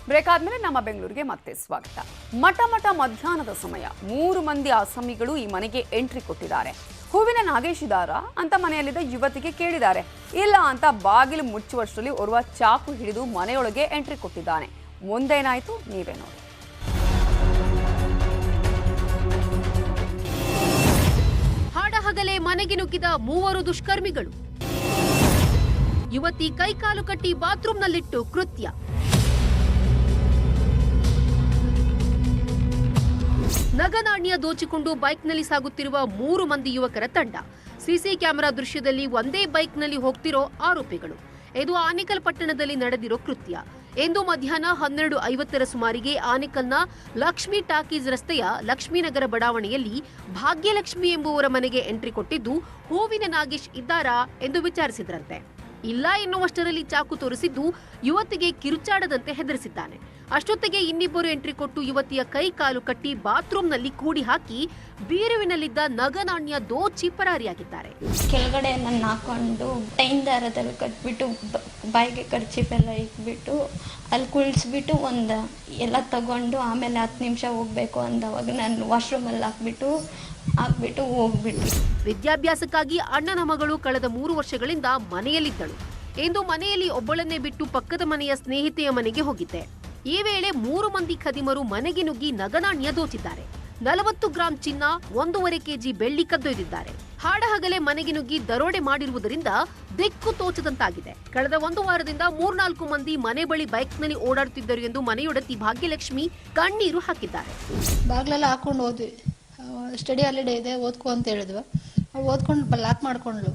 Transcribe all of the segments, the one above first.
Break ಆದ್ಮೇಲೆ ನಮ್ಮ ಬೆಂಗಳೂರಿಗೆ ಮತ್ತೆ ಸ್ವಾಗತ. ಮಠ ಮಧ್ಯಾಹ್ನದ ಸಮಯ 3 ಮಂದಿ ಆಸಾಮಿಗಳು ಈ ಮನೆಗೆ ಎಂಟ್ರಿ ಕೊಟ್ಟಿದ್ದಾರೆ. ಹೂವಿನ ನಾಗೇಶ್ ಇದ್ದಾರಾ ಅಂತ ಮನೆಯಲ್ಲಿದ್ದ ಯುವತಿಗೆ ಕೇಳಿದ್ದಾರೆ. ಇಲ್ಲ ಅಂತ ಬಾಗಿಲು ಮುಚ್ಚುವಷ್ಟರಲ್ಲಿ ಓರ್ವ ಚಾಕು ಹಿಡಿದು ಮನೆಯೊಳಗೆ ಎಂಟ್ರಿ ಕೊಟ್ಟಿದ್ದಾನೆ. ಮುಂದೇನಾಯ್ತು ನೀವೇ ನೋಡಿ. ಹಾಡಹಗಲೇ ಮನೆಗೆ ನುಗ್ಗಿದ 3 ದುಷ್ಕರ್ಮಿಗಳು. ಯುವತಿ ಕೈಕಾಲು ಕಟ್ಟಿ ಬಾತ್ರೂಮ್ನಲ್ಲಿಟ್ಟು ಕೃತ್ಯ. ನಗನಾಣ್ಯ ದೋಚಿಕೊಂಡು ಬೈಕ್ನಲ್ಲಿ ಸಾಗುತ್ತಿರುವ 3 ಮಂದಿ ಯುವಕರ ತಂಡ. ಸಿಸಿ ಕ್ಯಾಮೆರಾ ದೃಶ್ಯದಲ್ಲಿ ಒಂದೇ ಬೈಕ್ನಲ್ಲಿ ಹೋಗ್ತಿರೋ ಆರೋಪಿಗಳು. ಇದು ಆನೇಕಲ್ ಪಟ್ಟಣದಲ್ಲಿ ನಡೆದಿರೋ ಕೃತ್ಯ. ಇಂದು ಮಧ್ಯಾಹ್ನ 12:50ರ ಸುಮಾರಿಗೆ ಆನೇಕಲ್ನ ಲಕ್ಷ್ಮಿ ಟಾಕೀಸ್ ರಸ್ತೆಯ ಲಕ್ಷ್ಮೀನಗರ ಬಡಾವಣೆಯಲ್ಲಿ ಭಾಗ್ಯಲಕ್ಷ್ಮಿ ಎಂಬುವರ ಮನೆಗೆ ಎಂಟ್ರಿ ಕೊಟ್ಟಿದ್ದು ಹೂವಿನ ನಾಗೇಶ್ ಇದ್ದಾರಾ ಎಂದು ವಿಚಾರಿಸಿದ್ರಂತೆ. ಇಲ್ಲ ಎನ್ನುವಷ್ಟರಲ್ಲಿ ಚಾಕು ತೋರಿಸಿದ್ದು ಯುವತಿಗೆ ಕಿರುಚಾಡದಂತೆ ಹೆದರಿಸಿದ್ದಾನೆ. ಅಷ್ಟೊತ್ತಿಗೆ ಇನ್ನಿಬ್ಬರು ಎಂಟ್ರಿ ಕೊಟ್ಟು ಯುವತಿಯ ಕೈ ಕಾಲು ಕಟ್ಟಿ ಬಾತ್ರೂಮ್ನಲ್ಲಿ ಕೂಡಿ ಹಾಕಿ ಬೀರುವಿನಲ್ಲಿದ್ದ ನಗನಾಣ್ಯ ದೋಚಿ ಪರಾರಿಯಾಗಿದ್ದಾರೆ. ಕೆಳಗಡೆ ನನ್ನ ಹಾಕೊಂಡು ಟೈನ್ ದಾರದಲ್ಲಿ ಕಟ್ಬಿಟ್ಟು ಬಾಯಿಗೆ ಕರ್ಚಿಪ್ ಎಲ್ಲ ಇಕ್ಬಿಟ್ಟು ಅಲ್ಲಿ ಕುಳಿಸ್ಬಿಟ್ಟು ಎಲ್ಲ ತಗೊಂಡು ಆಮೇಲೆ 10 ನಿಮಿಷ ಹೋಗ್ಬೇಕು ಅಂದವಾಗ ನಾನು ವಾಶ್ರೂಮಲ್ಲಿ ಹಾಕ್ಬಿಟ್ಟು ಹೋಗ್ಬಿಟ್ಟು. ವಿದ್ಯಾಭ್ಯಾಸಕ್ಕಾಗಿ ಅಣ್ಣನ ಮಗಳು ಕಳೆದ 3 ವರ್ಷಗಳಿಂದ ಮನೆಯಲ್ಲಿದ್ದಳು. ಇಂದು ಮನೆಯಲ್ಲಿ ಒಬ್ಬಳನ್ನೇ ಬಿಟ್ಟು ಪಕ್ಕದ ಮನೆಯ ಸ್ನೇಹಿತೆಯ ಮನೆಗೆ ಹೋಗಿದ್ದೆ. ಈ ವೇಳೆ 3 ಮಂದಿ ಖದೀಮರು ಮನೆಗೆ ನುಗ್ಗಿ ನಗನಾಣ್ಯ ದೋಚಿದ್ದಾರೆ. 40 ಗ್ರಾಂ ಚಿನ್ನ, 1.5 ಕೆಜಿ ಬೆಳ್ಳಿ ಕದ್ದೊಯ್ದಿದ್ದಾರೆ. ಹಾಡಹಗಲೇ ಮನೆಗೆ ನುಗ್ಗಿ ದರೋಡೆ ಮಾಡಿರುವುದರಿಂದ ದಿಕ್ಕು ತೋಚದಂತಾಗಿದೆ. ಕಳೆದ 1 ವಾರದಿಂದ 3-4 ಮಂದಿ ಮನೆ ಬಳಿ ಬೈಕ್ನಲ್ಲಿ ಓಡಾಡುತ್ತಿದ್ದರು ಎಂದು ಮನೆಯೊಡತಿ ಭಾಗ್ಯಲಕ್ಷ್ಮಿ ಕಣ್ಣೀರು ಹಾಕಿದ್ದಾರೆ. ಬಾಗ್ಲೆಲ್ಲ ಹಾಕೊಂಡು ಹೋದ್ವಿ. ಸ್ಟಡಿ ಹಾಲಿಡೇ ಇದೆ, ಓದ್ಕೊ ಅಂತ ಹೇಳಿದ್ವಿ. ಓದ್ಕೊಂಡು ಲಾಕ್ ಮಾಡ್ಕೊಂಡ್ಲು.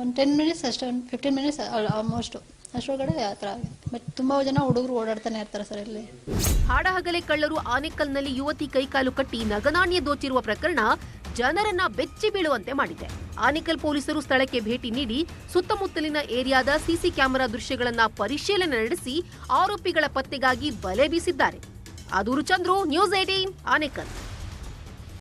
ಒಂದು 10 ಮಿನಿಟ್ಸ್ ಅಷ್ಟೇ, 15 ಮಿನಿಟ್ಸ್ ಆಲ್ಮೋಸ್ಟ್ ಅಷ್ಟೊಳಗಡೆ ಆ ಥರ ಆಗಿದೆ. ಬಟ್ ತುಂಬ ಜನ ಹುಡುಗರು ಓಡಾಡ್ತಾನೆ ಇರ್ತಾರೆ ಸರ್ ಇಲ್ಲಿ. ಹಾಡಹಗಲೇ ಕಳ್ಳರು ಆನೇಕಲ್ನಲ್ಲಿ ಯುವತಿ ಕೈಕಾಲು ಕಟ್ಟಿ ನಗನಾಣ್ಯ ದೋಚಿರುವ ಪ್ರಕರಣ ಜನರನ್ನ ಬೆಚ್ಚಿ ಬೀಳುವಂತೆ ಮಾಡಿದೆ. ಆನೇಕಲ್ ಪೊಲೀಸರು ಸ್ಥಳಕ್ಕೆ ಭೇಟಿ ನೀಡಿ ಸುತ್ತಮುತ್ತಲಿನ ಏರಿಯಾದ ಸಿಸಿ ಕ್ಯಾಮೆರಾ ದೃಶ್ಯಗಳನ್ನ ಪರಿಶೀಲನೆ ನಡೆಸಿ ಆರೋಪಿಗಳ ಪತ್ತೆಗಾಗಿ ಬಲೆ ಬೀಸಿದ್ದಾರೆ. ಅದೂರು ಚಂದ್ರು, ನ್ಯೂಸ್ 18 ಆನೇಕಲ್.